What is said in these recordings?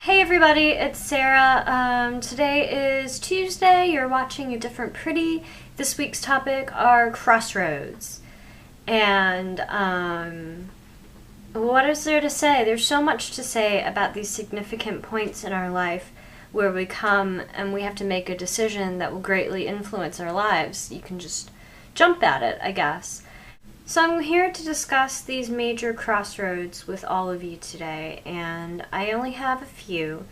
Hey everybody, it's Sarah. Today is Tuesday. You're watching A Different Pretty. This week's topic are crossroads. And what is there to say? There's so much to say about these significant points in our life where we come and we have to make a decision that will greatly influence our lives. You can just jump at it, I guess. So I'm here to discuss these major crossroads with all of you today, and I only have a few.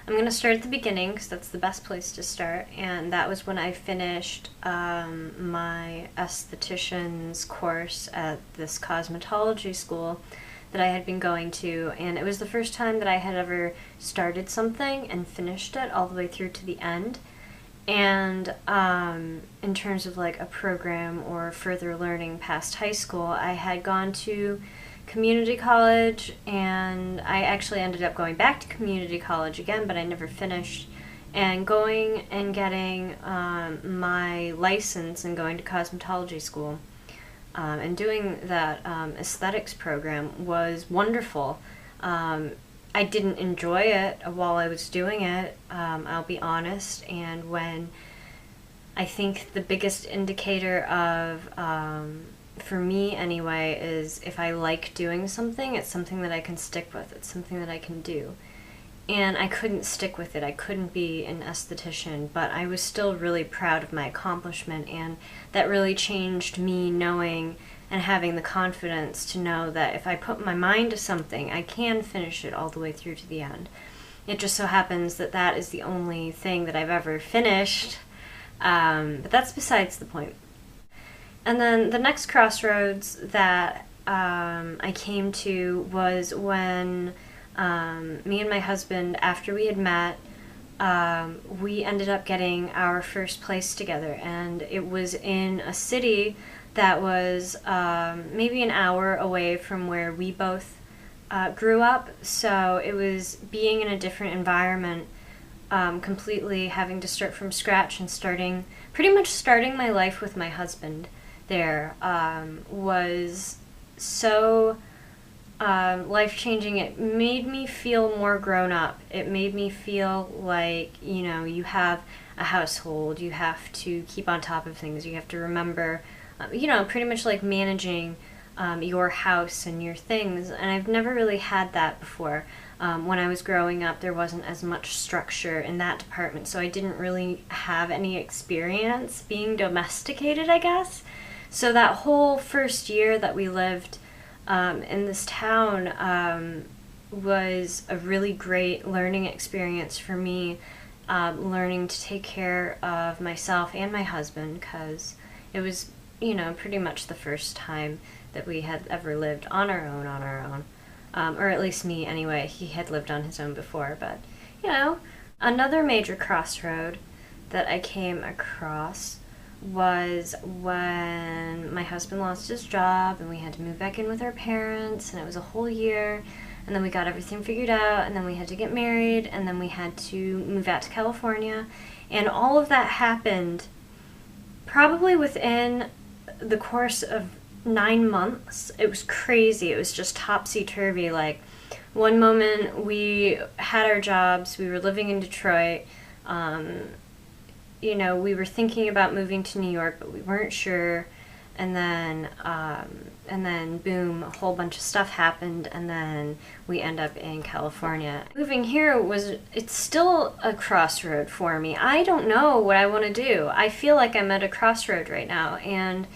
I'm going to start at the beginning because that's the best place to start, and that was when I finished my esthetician's course at this cosmetology school that I had been going to, and it was the first time that I had ever started something and finished it all the way through to the end. And in terms of like a program or further learning past high school, I had gone to community college, and I actually ended up going back to community college again, but I never finished. And going and getting my license and going to cosmetology school and doing that aesthetics program was wonderful. I didn't enjoy it while I was doing it, I'll be honest, and when I think the biggest indicator of, for me anyway, is if I like doing something, it's something that I can stick with, it's something that I can do. And I couldn't stick with it, I couldn't be an esthetician, but I was still really proud of my accomplishment, and that really changed me knowing and having the confidence to know that if I put my mind to something, I can finish it all the way through to the end. It just so happens that that is the only thing that I've ever finished, but that's besides the point. And then the next crossroads that I came to was when me and my husband, after we had met, we ended up getting our first place together, and it was in a city that was maybe an hour away from where we both grew up. So it was being in a different environment, completely having to start from scratch and pretty much starting my life with my husband there was so life-changing. It made me feel more grown up. It made me feel like, you have a household, you have to keep on top of things, you have to remember pretty much like managing your house and your things, and I've never really had that before. When I was growing up, there wasn't as much structure in that department, so I didn't really have any experience being domesticated, I guess. So that whole first year that we lived in this town was a really great learning experience for me, learning to take care of myself and my husband, because it was pretty much the first time that we had ever lived on our own, or at least me anyway. He had lived on his own before, but another major crossroad that I came across was when my husband lost his job and we had to move back in with our parents, and it was a whole year, and then we got everything figured out, and then we had to get married, and then we had to move out to California, and all of that happened probably within the course of 9 months. It was crazy. It was just topsy-turvy. Like, one moment we had our jobs, we were living in Detroit, we were thinking about moving to New York, but we weren't sure, and then boom, a whole bunch of stuff happened, and then we end up in California. Moving here it's still a crossroad for me. I don't know what I want to do. I feel like I'm at a crossroad right now, and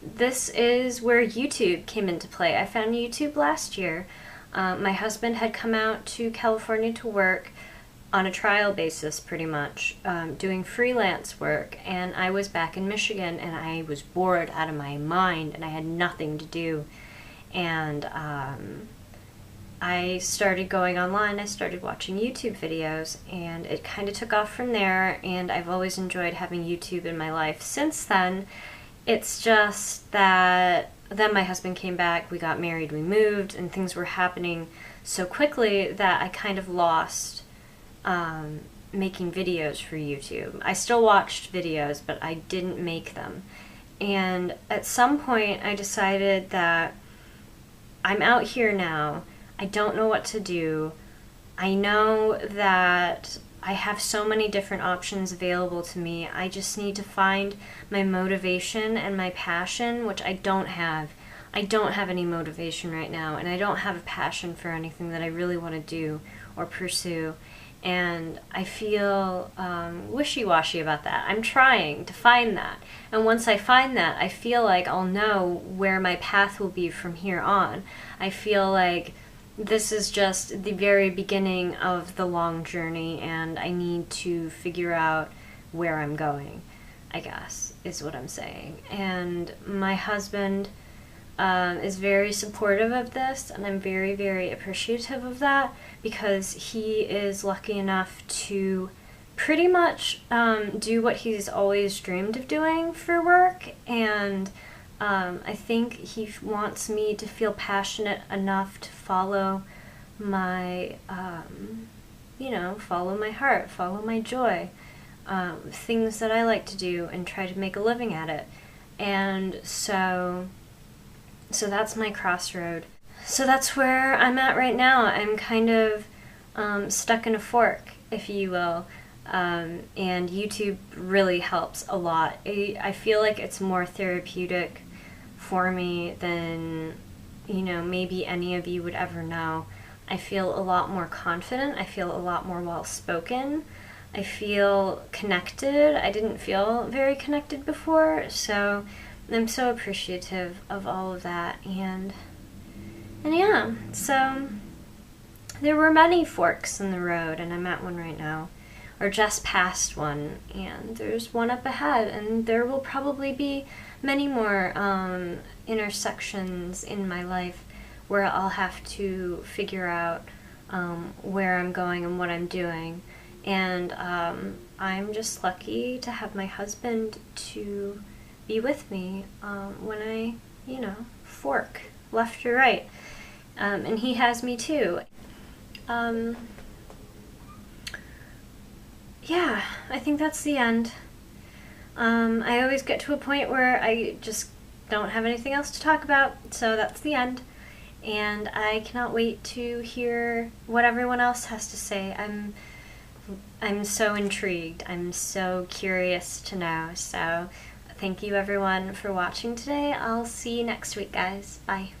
this is where YouTube came into play. I found YouTube last year. My husband had come out to California to work on a trial basis, pretty much, doing freelance work, and I was back in Michigan, and I was bored out of my mind, and I had nothing to do, and I started going online. I started watching YouTube videos, and it kind of took off from there, and I've always enjoyed having YouTube in my life since then. It's just that then my husband came back, we got married, we moved, and things were happening so quickly that I kind of lost making videos for YouTube. I still watched videos, but I didn't make them. And at some point I decided that I'm out here now, I don't know what to do, I know that I have so many different options available to me. I just need to find my motivation and my passion, which I don't have. I don't have any motivation right now, and I don't have a passion for anything that I really want to do or pursue. And I feel wishy-washy about that. I'm trying to find that. And once I find that, I feel like I'll know where my path will be from here on. I feel like this is just the very beginning of the long journey, and I need to figure out where I'm going, I guess, is what I'm saying. And my husband is very supportive of this, and I'm very, very appreciative of that, because he is lucky enough to pretty much do what he's always dreamed of doing for work, and I think he wants me to feel passionate enough to follow my, follow my heart, follow my joy, things that I like to do, and try to make a living at it. And so that's my crossroad. So that's where I'm at right now. I'm kind of stuck in a fork, if you will. And YouTube really helps a lot. I feel like it's more therapeutic for me than, maybe any of you would ever know. I feel a lot more confident. I feel a lot more well-spoken. I feel connected. I didn't feel very connected before, so I'm so appreciative of all of that. And yeah, so there were many forks in the road, and I'm at one right now, or just past one, and there's one up ahead, and there will probably be many more intersections in my life where I'll have to figure out where I'm going and what I'm doing. And I'm just lucky to have my husband to be with me when I, fork left or right. And he has me too. Yeah, I think that's the end. I always get to a point where I just don't have anything else to talk about, so that's the end. And I cannot wait to hear what everyone else has to say. I'm so intrigued. I'm so curious to know. So thank you everyone for watching today. I'll see you next week, guys. Bye.